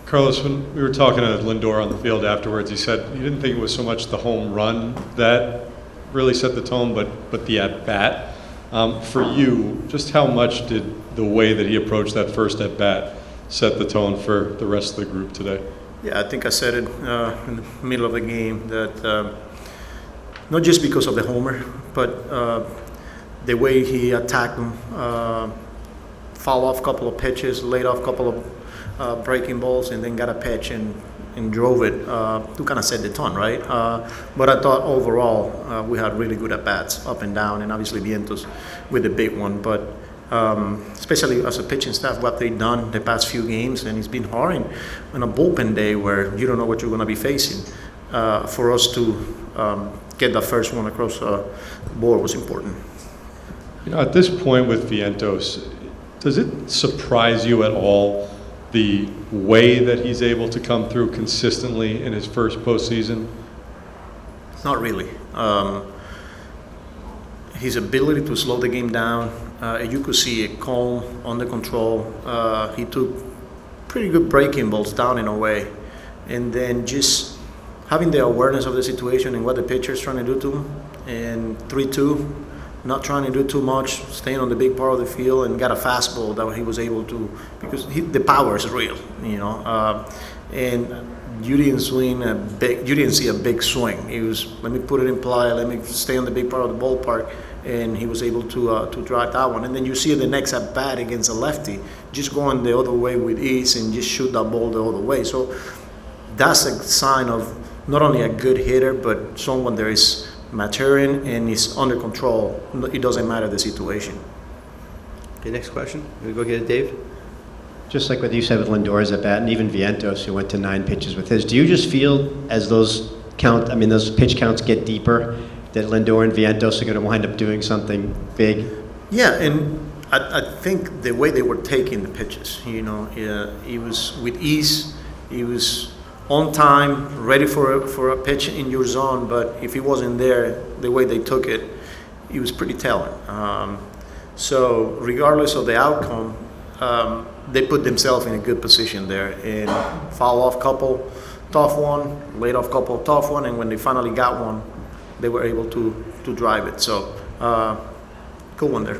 Carlos, when we were talking to Lindor on the field afterwards, he said he didn't think it was so much the home run that really set the tone, but the at-bat. For you, just how much did the way that he approached that first at-bat set the tone for the rest of the group today? Yeah, I think I said it in the middle of the game that not just because of the homer, but the way he attacked them, fouled off a couple of pitches, laid off a couple of breaking balls, and then got a pitch and drove it to kind of set the tone, right? But I thought overall we had really good at-bats up and down, and obviously Vientos with the big one. But especially as a pitching staff, what they've done the past few games, and it's been hard on a bullpen day where you don't know what you're going to be facing. For us to get that first one across the board was important. You know, at this point with Vientos, does it surprise you at all the way that he's able to come through consistently in his first postseason? Not really. His ability to slow the game down, you could see it calm, under control. He took pretty good breaking balls down and away. And then just having the awareness of the situation and what the pitcher is trying to do to him. And 3-2, not trying to do too much, staying on the big part of the field, and got a fastball that he was able to, because the power is real, you know. And you didn't see a big swing. It was, let me put it in play, let me stay on the big part of the ballpark, and he was able to drive that one. And then you see the next at bat against a lefty, just going the other way with ease and just shoot that ball the other way. So that's a sign of not only a good hitter, but someone that is maturing and is under control. It doesn't matter the situation. Okay, next question. We'll go get Dave. Just like what you said with Lindor's at bat, and even Vientos, who went to 9 pitches with his, do you just feel as those pitch counts get deeper, that Lindor and Vientos are going to wind up doing something big? Yeah, and I think the way they were taking the pitches, you know, it was with ease. It was on time, ready for a pitch in your zone. But if he wasn't there, the way they took it, it was pretty telling. So regardless of the outcome, they put themselves in a good position there and foul off couple tough one, laid off couple tough one, and when they finally got one, they were able to drive it. So cool one there.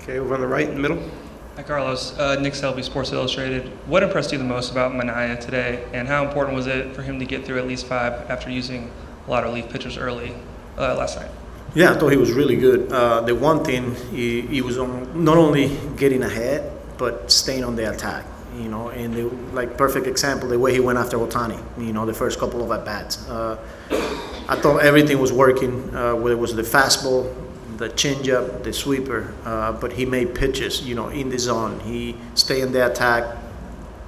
Okay, over on the right in the middle. Hi, Carlos. Nick Selby, Sports Illustrated. What impressed you the most about Minaya today, and how important was it for him to get through at least 5 after using a lot of relief pitchers early last night? Yeah, I thought he was really good. The one thing, he was on not only getting ahead, but staying on the attack. You know, and like perfect example, the way he went after Ohtani. You know, the first couple of at bats. I thought everything was working. Whether it was the fastball, the changeup, the sweeper, but he made pitches, you know, in the zone. He stayed in the attack.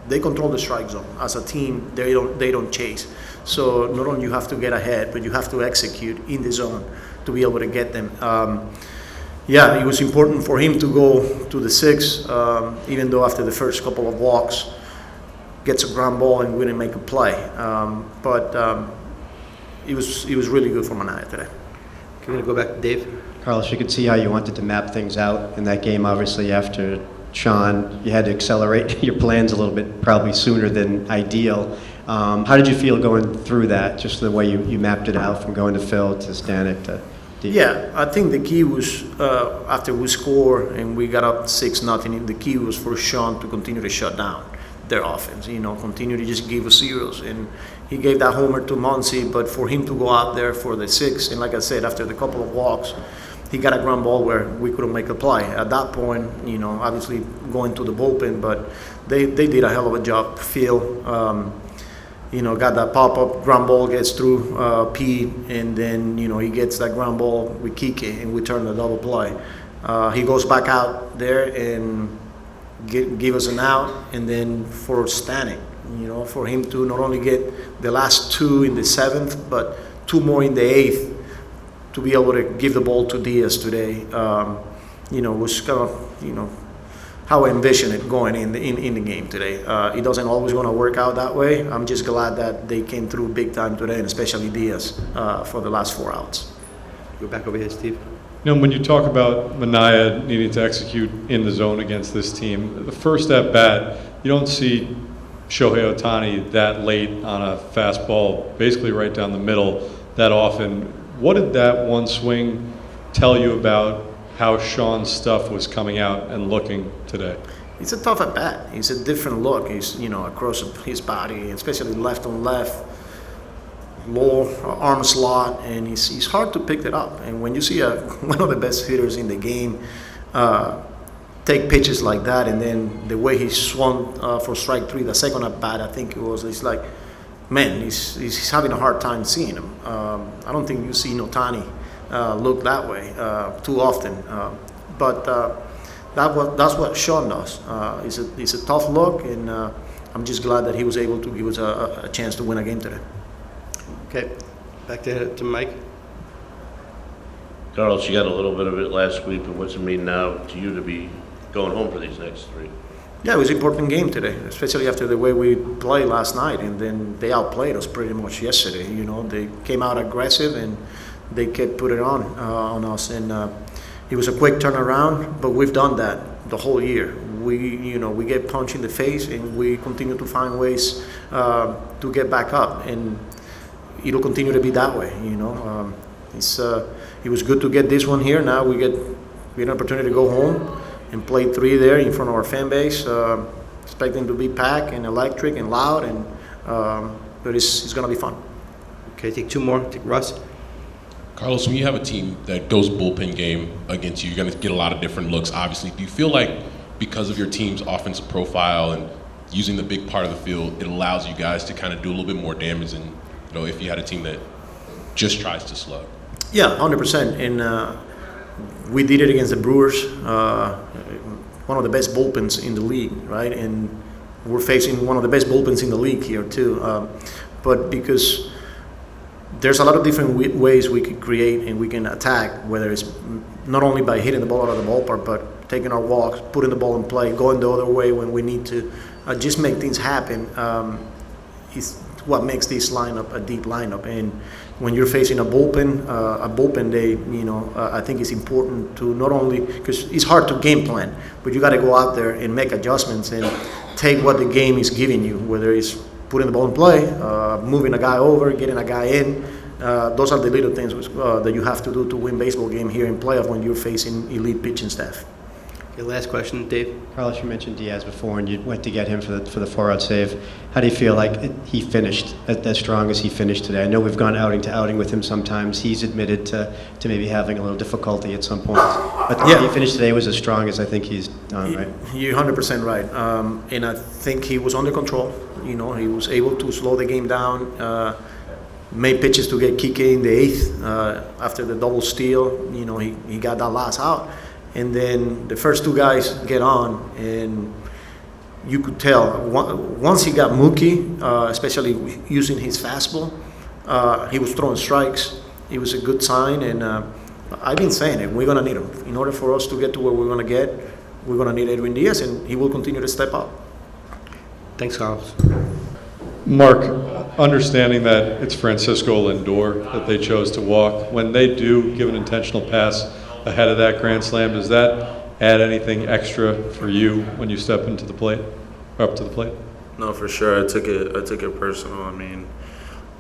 They control the strike zone. As a team, they don't chase. So not only you have to get ahead, but you have to execute in the zone to be able to get them. Yeah, it was important for him to go to the 6, even though after the first couple of walks, gets a ground ball and we didn't make a play. But it was really good for Minaya today. Okay, we're going to go back to Dave. Carlos, you could see how you wanted to map things out in that game. Obviously, after Sean, you had to accelerate your plans a little bit, probably sooner than ideal. How did you feel going through that, just the way you mapped it out from going to Phil to Stanek to Dave? Yeah, I think the key was after we scored and we got up 6-0, the key was for Sean to continue to shut down their offense, you know, continue to just give us zeros. And he gave that homer to Muncy, but for him to go out there for the 6, and like I said, after the couple of walks, he got a ground ball where we couldn't make a play. At that point, you know, obviously going to the bullpen, but they did a hell of a job. Phil, you know, got that pop-up ground ball, gets through Pete, and then, you know, he gets that ground ball with Kike, and we turn the double play. He goes back out there and give us an out, and then for Stanek, you know, for him to not only get the last 2 in the 7th, but 2 more in the 8th, to be able to give the ball to Diaz today, you know, was kind of, you know, how I envision it going in the game today. It doesn't always going to work out that way. I'm just glad that they came through big time today, and especially Diaz for the last 4 outs. Go back over here, Steve. You know, when you talk about Minaya needing to execute in the zone against this team, the first at bat, you don't see Shohei Ohtani that late on a fastball, basically right down the middle, that often. What did that one swing tell you about how Sean's stuff was coming out and looking today? It's a tough at bat. It's a different look. He's, across his body, especially left on left, low arm slot, and he's hard to pick it up. And when you see one of the best hitters in the game take pitches like that, and then the way he swung for strike three, the second at bat, I think it's like, man, he's having a hard time seeing him. I don't think you see Ohtani look that way too often, but that's what Sean does. It's a tough look, and I'm just glad that he was able to give us a chance to win a game today. Okay, back to Mike. Carlos, you got a little bit of it last week, but what's it mean now to you to be going home for these next three? Yeah, it was an important game today, especially after the way we played last night, and then they outplayed us pretty much yesterday. They came out aggressive, and they kept putting it on us, and it was a quick turnaround. But we've done that the whole year. We get punched in the face, and we continue to find ways to get back up, and it'll continue to be that way. It was good to get this one here. Now we get an opportunity to go home and play three there in front of our fan base, expecting to be packed and electric and loud, and but it's going to be fun. Okay, take two more. Take Russ. Carlos, when you have a team that goes bullpen game against you, you're going to get a lot of different looks, obviously. Do you feel like because of your team's offensive profile and using the big part of the field, it allows you guys to kind of do a little bit more damage than, if you had a team that just tries to slug? Yeah, 100%. And we did it against the Brewers, one of the best bullpens in the league, right? And we're facing one of the best bullpens in the league here too. But because there's a lot of different ways we can create and we can attack, whether it's not only by hitting the ball out of the ballpark, but taking our walks, putting the ball in play, going the other way when we need to, just make things happen. Is what makes this lineup a deep lineup. And when you're facing a bullpen day, I think it's important to not only, because it's hard to game plan, but you got to go out there and make adjustments and take what the game is giving you, whether it's putting the ball in play, moving a guy over, getting a guy in. Those are the little things that you have to do to win baseball game here in playoff when you're facing elite pitching staff. Okay, last question, Dave. Carlos, you mentioned Diaz before, and you went to get him for the 4-out save. How do you feel like he finished as strong as he finished today? I know we've gone outing to outing with him sometimes. He's admitted to maybe having a little difficulty at some points. But the way he finished today was as strong as I think he's done, right? You're 100% right. And I think he was under control. He was able to slow the game down, made pitches to get Kike in the eighth after the double steal. He got that last out. And then the first two guys get on, and you could tell once he got Mookie, especially using his fastball, he was throwing strikes. It was a good sign, and I've been saying it. We're going to need him. In order for us to get to where we're going to get, we're going to need Edwin Diaz, and he will continue to step up. Thanks, Carlos. Mark, understanding that it's Francisco Lindor that they chose to walk, when they do give an intentional pass ahead of that grand slam, does that add anything extra for you when you step into the plate, or up to the plate? No, for sure. I took it personal. I mean,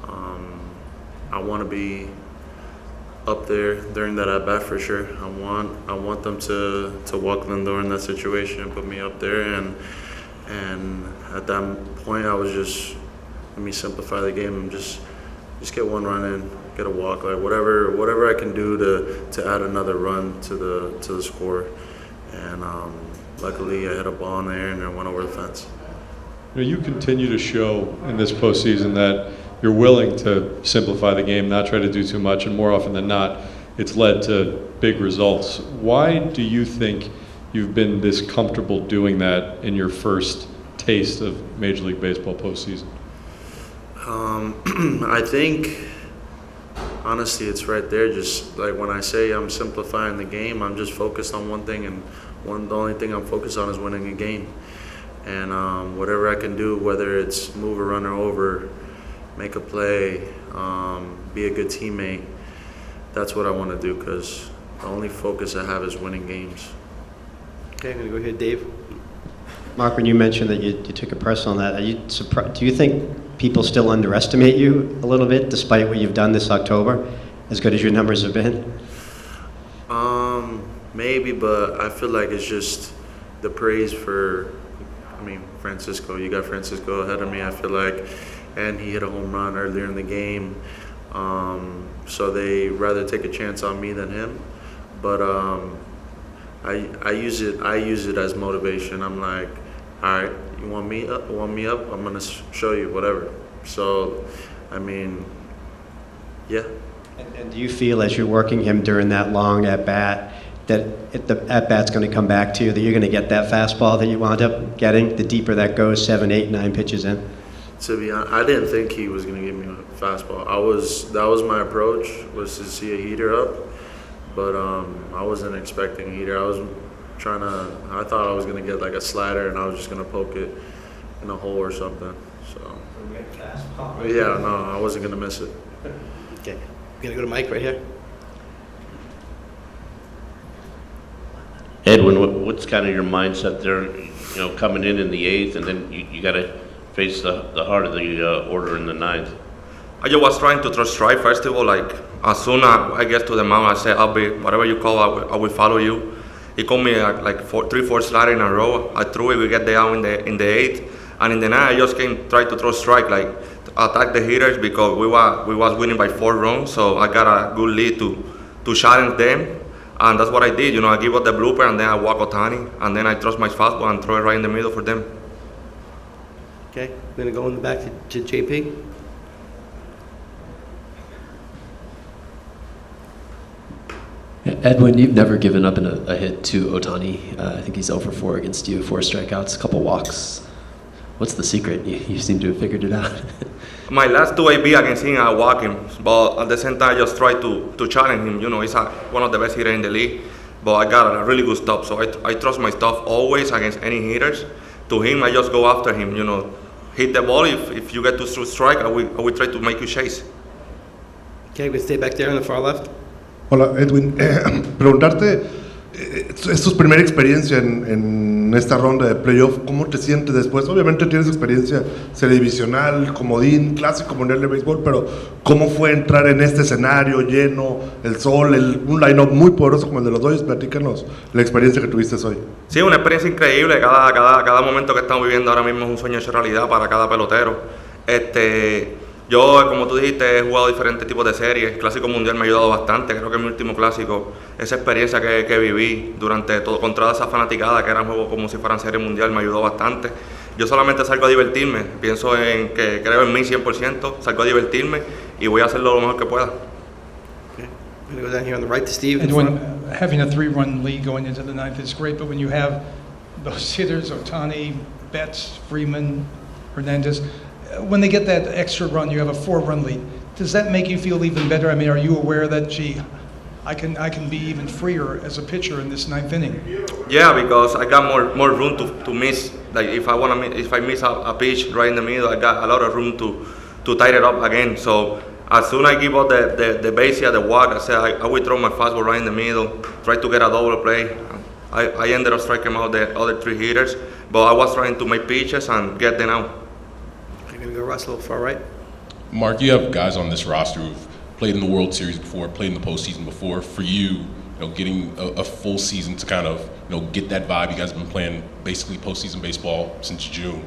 I want to be up there during that at bat for sure. I want them to walk Lindor in that situation and put me up there. And at that point, I was just, let me simplify the game and just get one run in, get a walk, like whatever I can do to add another run to the score. And luckily, I hit a ball in the air and it went over the fence. You continue to show in this postseason that you're willing to simplify the game, not try to do too much, and more often than not, it's led to big results. Why do you think you've been this comfortable doing that in your first taste of Major League Baseball postseason? I think, honestly, it's right there. Just like when I say I'm simplifying the game, I'm just focused on one thing, and the only thing I'm focused on is winning a game. And whatever I can do, whether it's move a runner over, make a play, be a good teammate, that's what I want to do, because the only focus I have is winning games. Okay, I'm going to go here, Dave. Mark, when you mentioned that you took a press on that, are you surprised? Do you think people still underestimate you a little bit, despite what you've done this October, as good as your numbers have been? Maybe, but I feel like it's just the praise for, Francisco. You got Francisco ahead of me, I feel like, and he hit a home run earlier in the game. So they rather take a chance on me than him. But I use it as motivation. I'm like, all right, you want me up? I'm gonna show you whatever. So, yeah. And do you feel, as you're working him during that long at bat, that the at bat's going to come back to you, that you're going to get that fastball that you wound up getting, the deeper that goes, 7, 8, 9 pitches in? To be honest, I didn't think he was gonna give me a fastball. That was my approach, was to see a heater up, but I wasn't expecting a heater. I thought I was gonna get like a slider and I was just gonna poke it in a hole or something. So, but yeah, no, I wasn't gonna miss it. Okay. We're going to go to Mike right here. Edwin, what's kind of your mindset there, coming in the 8th, and then you got to face the heart of the order in the 9th? I just was trying to throw strike first of all. Like, as soon as I get to the mound, I said, I'll be, whatever you call, I will follow you. He called me like 3-4 sliders in a row. I threw it, we get the out in the 8th. And in the 9th, I just try to throw strike, like attack the hitters, because we was winning by 4 runs. So I got a good lead to challenge them. And that's what I did. I give up the blooper, and then I walk Ohtani, and then I trust my fastball and throw it right in the middle for them. Okay. We're going to go in the back to JP. Edwin, you've never given up a hit to Ohtani. I think he's 0 for 4 against you, 4 strikeouts, a couple walks. What's the secret? You seem to have figured it out. My last 2 AB against him, I walk him, but at the same time, I just try to challenge him. He's one of the best hitters in the league, but I got a really good stuff, so I trust my stuff always against any hitters. To him, I just go after him. Hit the ball. If you get to strike, I will try to make you chase. Okay, we stay back there on the far left. Hola, Edwin. Preguntarte, es tu primera experiencia en esta ronda de playoff. ¿Cómo te sientes después? Obviamente tienes experiencia serie divisional, comodín, clásico mundial de béisbol, pero ¿cómo fue entrar en este escenario lleno, el sol, un line-up muy poderoso como el de los Dodgers? Platícanos la experiencia que tuviste hoy. Sí, una experiencia increíble. Cada momento que estamos viviendo ahora mismo es un sueño hecho realidad para cada pelotero. Yo, como tú dijiste, he jugado diferentes tipos de series. El Clásico Mundial me ha ayudado bastante. Creo que en mi último clásico, esa experiencia que viví durante todo, con toda esa fanaticada, que eran juegos como si fueran serie mundial, me ayudó bastante. Yo solamente salgo a divertirme. Pienso en que creo en mí 100%. Salgo a divertirme y voy a hacerlo lo mejor que pueda. Okay. I'm going to go down here on the right to Steve. And when having a 3-run lead going into the 9th is great, but when you have those hitters, Ohtani, Betts, Freeman, Hernandez, when they get that extra run, you have a 4-run lead. Does that make you feel even better? Are you aware that, I can be even freer as a pitcher in this 9th inning? Yeah, because I got more room to miss. Like if I miss a pitch right in the middle, I got a lot of room to tie it up again. So as soon as I give up the base here, the walk, I said I will throw my fastball right in the middle, try to get a double play. I ended up striking out the other 3 hitters, but I was trying to make pitches and get them out. I'm going to go Russ a little far right. Mark, you have guys on this roster who've played in the World Series before, played in the postseason before. For you, getting a full season to kind of, get that vibe. You guys have been playing basically postseason baseball since June.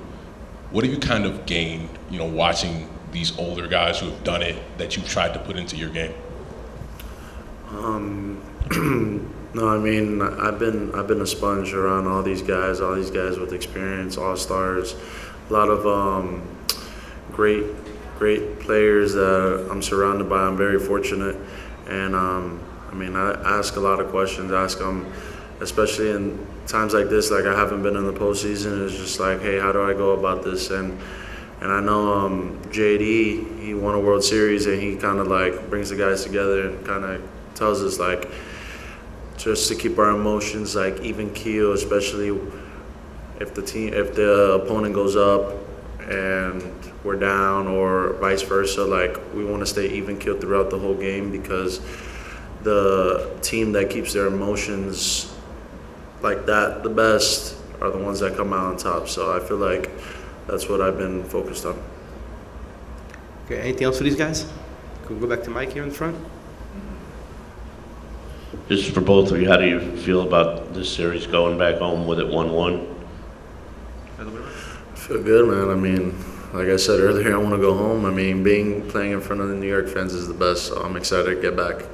What have you kind of gained, watching these older guys who have done it that you've tried to put into your game? No, I've been a sponge around all these guys with experience, all-stars, a lot of great players that I'm surrounded by. I'm very fortunate, and I ask a lot of questions. Ask them, especially in times like this. Like I haven't been in the postseason. It's just like, hey, how do I go about this? And I know JD, he won a World Series, and he kind of like brings the guys together and kind of tells us like just to keep our emotions like even keel, especially if the opponent goes up and we're down, or vice versa. Like we want to stay even keeled throughout the whole game, because the team that keeps their emotions like that the best are the ones that come out on top. So I feel like that's what I've been focused on. Okay, anything else for these guys? Can we go back to Mike here in the front? Just for both of you, how do you feel about this series going back home with it 1-1? I feel good, man. I mean, like I said earlier, I want to go home. I mean, playing in front of the New York fans is the best, so I'm excited to get back.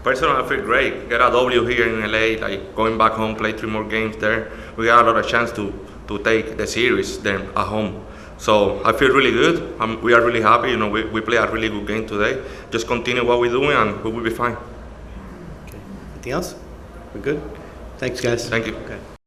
Personally, I feel great. Get a W here in LA, like going back home, play 3 more games there. We got a lot of chance to take the series then at home. So I feel really good. We are really happy. You know, we play a really good game today. Just continue what we're doing, and we will be fine. Okay. Anything else? We're good? Thanks, guys. Thank you. Okay.